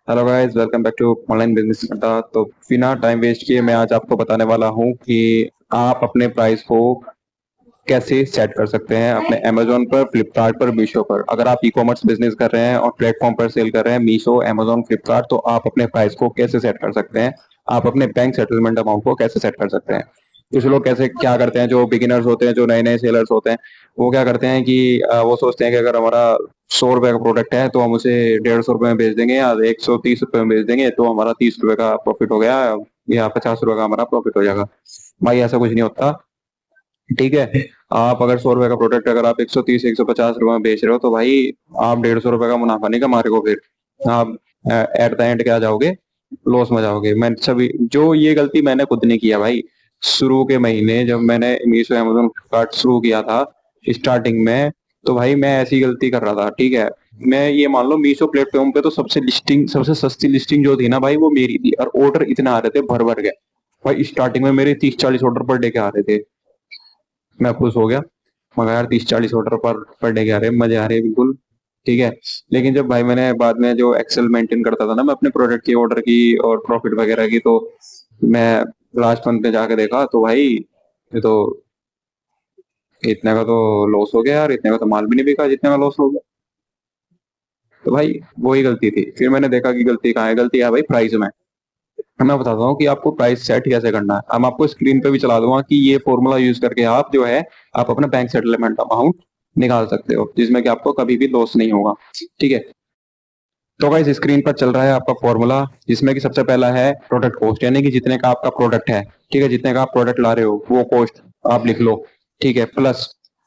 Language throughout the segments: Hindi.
Hello guys, welcome back to online business Adda. तो बिना टाइम वेस्ट किए मैं आज आपको बताने वाला हूं कि आप अपने प्राइस को कैसे सेट कर सकते हैं अपने अमेजोन पर, फ्लिपकार्ट पर, मीशो पर। अगर आप ई कॉमर्स बिजनेस कर रहे हैं और प्लेटफॉर्म पर सेल कर रहे हैं, मीशो, अमेजोन, फ्लिपकार्ट, तो आप अपने प्राइस को कैसे सेट कर सकते हैं, आप अपने बैंक सेटलमेंट अमाउंट को कैसे सेट कर सकते हैं। कुछ लोग कैसे क्या करते हैं, जो बिगिनर्स होते हैं, जो नए नए सेलर्स होते हैं, वो क्या करते हैं कि वो सोचते हैं कि अगर हमारा 100 रुपए का प्रोडक्ट है तो हम उसे 150 रुपए में बेच देंगे या 130 रुपए में बेच देंगे तो हमारा 30 रुपए का प्रॉफिट हो गया या 50 रुपए का हमारा प्रॉफिट हो जाएगा। भाई ऐसा कुछ नहीं होता। ठीक है। आप अगर 100 रुपए का प्रोडक्ट अगर आप 130 150 रुपए में बेच रहे हो तो भाई आप 150 रुपए का मुनाफा नहीं कमा रहे हो। फिर आप एट द एंड क्या जाओगे, लॉस में जाओगे। मैं सभी जो ये गलती मैंने खुद नहीं किया भाई। शुरू के महीने जब मैंने मीशो अमेजोन फ्लिपकार्ट शुरू किया था स्टार्टिंग में, तो भाई मैं ऐसी गलती कर रहा था। ठीक है। मैं ये मान लो मीशो प्लेटफॉर्म पे तो सबसे सस्ती लिस्टिंग जो थी ना भाई वो मेरी थी, और ऑर्डर इतना आ रहे थे भर भर के। भाई स्टार्टिंग में मेरे 30 40 ऑर्डर पर डे के आ रहे थे। मैं खुश हो गया, मगर यार 30 40 ऑर्डर पर डे के आ रहे हैं, मजे आ रहे हैं बिल्कुल। ठीक है। लेकिन जब भाई मैंने बाद में जो एक्सेल मेंटेन करता था ना मैं अपने प्रोडक्ट की ऑर्डर की और प्रॉफिट वगैरह की, तो मैं लास्ट मंथ में जाके देखा तो भाई ये तो इतने का तो लॉस हो गया यार, इतने का तो माल भी नहीं बिका जितने का लॉस हो गया। तो भाई वही गलती थी। फिर मैंने देखा कि गलती कहाँ है, गलती है भाई प्राइस में। मैं बताता हूँ कि आपको प्राइस सेट कैसे करना है। हम आपको स्क्रीन पे भी चला दूंगा कि ये फॉर्मूला यूज करके आप जो है आप अपना बैंक सेटलमेंट अमाउंट निकाल सकते हो, जिसमें कि आपको कभी भी लॉस नहीं होगा। ठीक है। तो गाइस स्क्रीन पर चल रहा है आपका फॉर्मूला, जिसमें कि सबसे पहला है प्रोडक्ट कॉस्ट, यानी कि जितने का आपका प्रोडक्ट है। ठीक है। जितने का आप प्रोडक्ट ला रहे हो वो कॉस्ट आप लिख लो। ठीक है। प्लस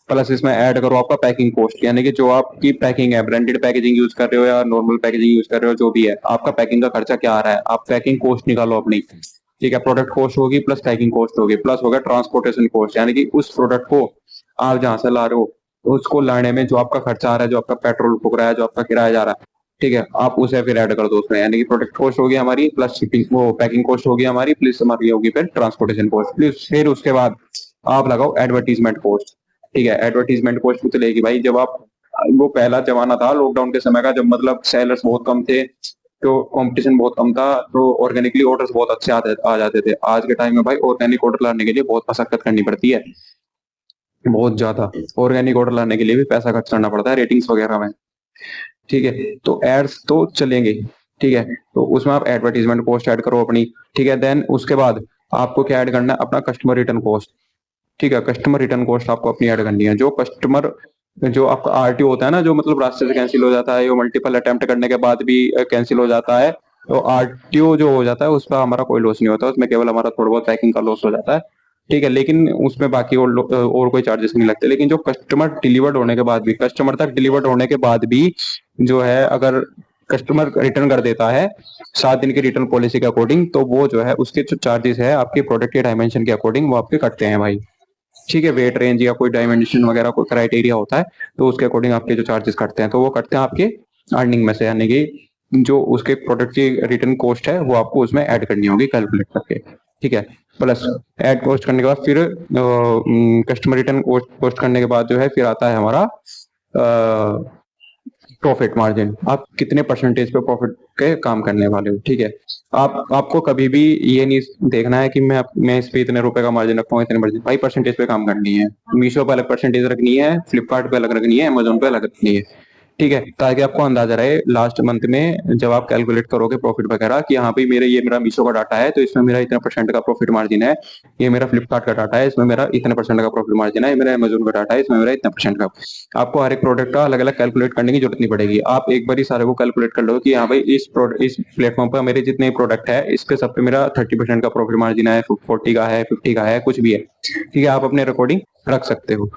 प्लस इसमें ऐड करो आपका पैकिंग कॉस्ट, यानी कि जो आपकी पैकिंग है, ब्रांडेड पैकेजिंग यूज कर रहे हो या नॉर्मल पैकेजिंग यूज कर रहे हो, जो भी है आपका पैकिंग का खर्चा क्या आ रहा है, आप पैकिंग कॉस्ट निकालो अपनी। ठीक है। प्रोडक्ट कॉस्ट होगी प्लस पैकिंग कॉस्ट होगी प्लस होगा ट्रांसपोर्टेशन कॉस्ट, यानी कि उस प्रोडक्ट को आप जहां से ला रहे हो उसको लाने में जो आपका खर्चा आ रहा है, जो आपका पेट्रोल फूक रहा है, जो आपका किराया जा रहा है। ठीक है। आप उसे फिर ऐड कर दो उसमें, यानी कि प्रोडक्ट कॉस्ट होगी हमारी प्लस शिपिंग वो पैकिंग कॉस्ट होगी हमारी प्लस हमारी होगी फिर ट्रांसपोर्टेशन कॉस्ट प्लस फिर उसके बाद आप लगाओ एडवर्टीजमेंट कॉस्ट। ठीक है। एडवर्टीजमेंट कॉस्ट भी चलेगी भाई। जब आप वो पहला जमाना था लॉकडाउन के समय का, जब मतलब सेलर्स बहुत कम थे तो कंपटीशन बहुत कम था, तो ऑर्गेनिकली ऑर्डर्स बहुत अच्छे आ जाते थे। आज के टाइम में भाई ऑर्गेनिक ऑर्डर लाने के लिए बहुत मशक्कत करनी पड़ती है, बहुत ज्यादा। ऑर्गेनिक ऑर्डर लाने के लिए भी पैसा खर्च करना पड़ता है रेटिंग्स वगैरह में। ठीक है। तो एड्स तो चलेंगे। ठीक है। तो उसमें आप एडवर्टीजमेंट कॉस्ट ऐड करो अपनी। ठीक है। देन उसके बाद आपको क्या ऐड करना है, अपना कस्टमर रिटर्न कॉस्ट। ठीक है। कस्टमर रिटर्न कॉस्ट आपको अपनी ऐड करनी है। जो कस्टमर जो आपका आरटीओ होता है ना, जो मतलब रास्ते से कैंसिल हो जाता है, वो मल्टीपल अटेम्प्ट करने के बाद भी कैंसिल हो जाता है, तो आरटीओ जो हो जाता है उसका हमारा कोई लॉस नहीं होता, उसमें केवल हमारा थोड़ा बहुत पैकिंग का लॉस हो जाता है। ठीक है। लेकिन उसमें बाकी और कोई चार्जेस नहीं लगते। लेकिन जो कस्टमर डिलीवर्ड होने के बाद भी, कस्टमर तक डिलीवर्ड होने के बाद भी जो है, अगर कस्टमर रिटर्न कर देता है 7 दिन की रिटर्न पॉलिसी के अकॉर्डिंग, तो वो जो है उसके जो चार्जेस है आपके प्रोडक्ट के डायमेंशन के अकॉर्डिंग वो आपके कटते हैं भाई। ठीक है। वेट रेंज या कोई डायमेंशन वगैरह कोई क्राइटेरिया होता है, तो उसके अकॉर्डिंग आपके जो चार्जेस कटते हैं तो वो कटते हैं आपके अर्निंग में से, यानी कि जो उसके प्रोडक्ट की रिटर्न कॉस्ट है वो आपको उसमें ऐड करनी होगी कैलकुलेट करके। ठीक है। प्लस ऐड कॉस्ट करने के बाद फिर कस्टमर रिटर्न कॉस्ट करने के बाद जो है फिर आता है हमारा प्रॉफिट मार्जिन। आप कितने परसेंटेज पे प्रॉफिट के काम करने वाले हो। ठीक है। आपको कभी भी ये नहीं देखना है कि मैं इस पे इतने रुपए का मार्जिन रखूंगा, इतने मार्जिन। भाई परसेंटेज पे काम करनी है। मीशो पे अलग परसेंटेज रखनी है, फ्लिपकार्ट पे अलग रखनी है, अमेजोन पे अलग रखनी है। ठीक है। ताकि आपको अंदाजा रहे लास्ट मंथ में जब आप कैलकुलेट करोगे प्रॉफिट वगैरह कि हाँ भाई मेरे ये मेरा मीशो का डाटा है तो इसमें मेरा इतना परसेंट का प्रॉफिट मार्जिन है, ये मेरा फ्लिपकार्ट का डाटा है इसमें मेरा इतने परसेंट का प्रॉफिट मार्जिन है, ये मेरा अमेजोन का डाटा है इसमें मेरा इतना परसेंट का। आपको हर एक प्रोडक्ट का अलग अलग कैलकुलेट करने की जरूरत नहीं पड़ेगी। आप एक बार ही सारे को कैलकुलेट कर लो कि हाँ भाई इस प्लेटफॉर्म पर मेरे जितने प्रोडक्ट है इस पे सब पे मेरा 30% का प्रॉफिट मार्जिन है, 40 का है, 50 का है, कुछ भी है। ठीक है। आप अपने रिकॉर्डिंग रख सकते हो।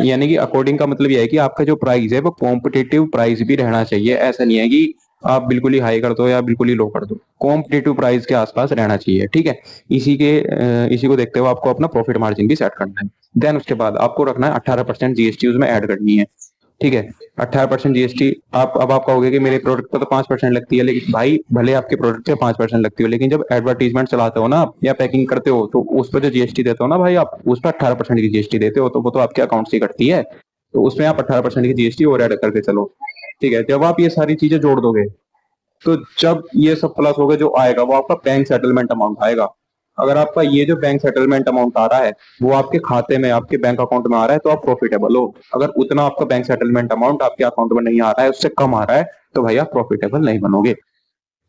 यानी कि अकॉर्डिंग का मतलब यह है कि आपका जो प्राइस है वो कॉम्पिटेटिव प्राइस भी रहना चाहिए। ऐसा नहीं है कि आप बिल्कुल ही हाई कर दो या बिल्कुल ही लो कर दो, कॉम्पिटेटिव प्राइस के आसपास रहना चाहिए। ठीक है। इसी को देखते हुए आपको अपना प्रॉफिट मार्जिन भी सेट करना है। देन उसके बाद आपको रखना है 18% जीएसटी उसमें ऐड करनी है। ठीक है। 18% जीएसटी। आप कहोगे कि मेरे प्रोडक्ट पर तो 5% लगती है, लेकिन भाई भले आपके प्रोडक्ट पे 5% लगती हो, लेकिन जब एडवर्टीजमेंट चलाते हो ना या पैकिंग करते हो तो उस पर जो जीएसटी देते हो ना भाई, आप उस पर 18% की जीएसटी देते हो, तो वो तो आपके अकाउंट से कटती है। तो उसमें आप 18% की जीएसटी और ऐड करके चलो। ठीक है। जब आप ये सारी चीजें जोड़ दोगे तो जब ये सब प्लस हो गए जो आएगा वो आपका बैंक सेटलमेंट अमाउंट आएगा। अगर आपका ये जो बैंक सेटलमेंट अमाउंट आ रहा है वो आपके खाते में, आपके बैंक अकाउंट में आ रहा है तो आप प्रॉफिटेबल हो। अगर उतना आपका बैंक सेटलमेंट अमाउंट आपके अकाउंट में नहीं आ रहा है, उससे कम आ रहा है, तो भाई आप प्रॉफिटेबल नहीं बनोगे।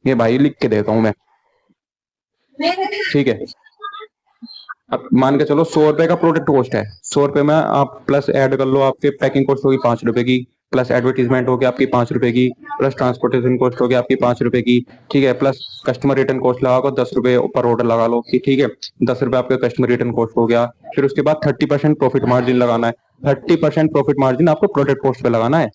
ये भाई लिख के देता हूं मैं, ठीक है। अब मान के चलो 100 रुपए का प्रोडक्ट कॉस्ट है, 100 रुपए में आप प्लस ऐड कर लो, आपके पैकिंग कॉस्ट होगी 5 रुपए की, प्लस एडवर्टीजमेंट हो गया आपकी 5 रुपए की, प्लस ट्रांसपोर्टेशन कॉस्ट हो गया आपकी 5 रुपए की, ठीक है। प्लस कस्टमर रिटर्न कॉस्ट लगा को 10 रुपए पर ऑर्डर लगा लो कि ठीक है, 10 रुपए आपका कस्टमर रिटर्न कॉस्ट हो गया। फिर उसके बाद 30% प्रॉफिट मार्जिन लगाना है। 30% प्रॉफिट मार्जिन आपको प्रोडक्ट कॉस्ट पे लगाना है,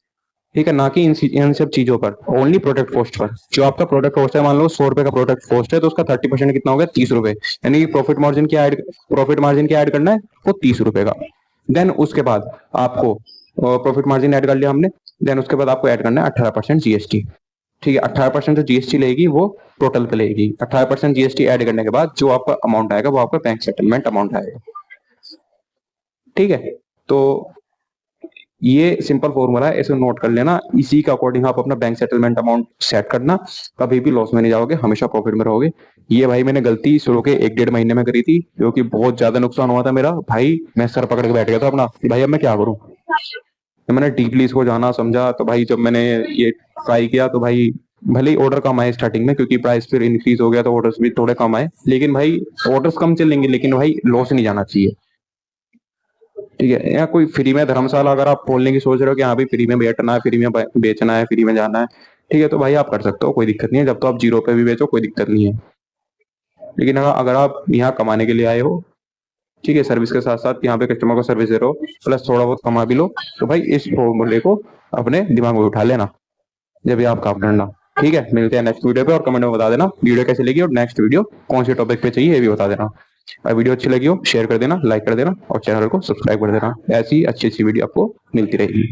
ठीक है, ना कि इन सब चीजों पर, ओनली प्रोडक्ट कॉस्ट पर। जो आपका प्रोडक्ट कॉस्ट है, मान लो 100 रुपए का प्रोडक्ट कॉस्ट है, तो उसका 30% कितना हो गया, 30 रुपए। यानी कि प्रॉफिट मार्जिन क्या ऐड करना है, वो 30 रुपए का। देन उसके बाद आपको प्रॉफिट मार्जिन ऐड कर लिया हमने, देन उसके बाद आपको ऐड करना है 18% जीएसटी, ठीक है। 18% जो जीएसटी लेगी वो टोटल पे लेगी। 18% जीएसटी ऐड करने के बाद जो आपका अमाउंट आएगा वो आपका बैंक सेटलमेंट अमाउंट आएगा, ठीक है। तो ये सिंपल फॉर्मूला है, ऐसे नोट कर लेना। इसी के अकॉर्डिंग आप अपना बैंक सेटलमेंट अमाउंट सेट करना, कभी भी लॉस में नहीं जाओगे, हमेशा प्रॉफिट में रहोगे। ये भाई मैंने गलती शुरू के 1 डेढ़ महीने में करी थी, क्योंकि बहुत ज्यादा नुकसान हुआ था मेरा भाई। मैं सर पकड़ के बैठ गया था अपना कि भाई अब मैं क्या करूं। तो मैंने डीपली इसको जाना समझा, तो भाई जब मैंने ये ट्राई किया तो भाई भले ही ऑर्डर कम आए स्टार्टिंग में, क्योंकि प्राइस फिर इंक्रीज हो गया तो ऑर्डर्स भी थोड़े कम आए, लेकिन भाई ऑर्डर्स कम चलेंगे लेकिन भाई लॉस नहीं जाना चाहिए, ठीक है। या कोई फ्री में धर्मशाला अगर आप खोलने की सोच रहे हो कि हाँ भाई फ्री में बैठना है, फ्री में बेचना है, फ्री में जाना है, ठीक है, तो भाई आप कर सकते हो, कोई दिक्कत नहीं है। जब तो आप जीरो पे भी बेचो कोई दिक्कत नहीं है। लेकिन अगर आप यहाँ कमाने के लिए आए हो, ठीक है, सर्विस के साथ साथ यहाँ पे कस्टमर को सर्विस दे रहे हो, प्लस थोड़ा बहुत कमा भी लो, तो भाई इस फॉर्मूले को अपने दिमाग में उठा लेना जब भी आप काम करना, ठीक है। मिलते हैं नेक्स्ट वीडियो पे, और कमेंट में बता देना वीडियो कैसी लगी और नेक्स्ट वीडियो कौन से टॉपिक पे चाहिए ये भी बता देना। और वीडियो अच्छी लगी हो शेयर कर देना, लाइक कर देना और चैनल को सब्सक्राइब कर देना। ऐसी अच्छी अच्छी वीडियो आपको मिलती रहेगी।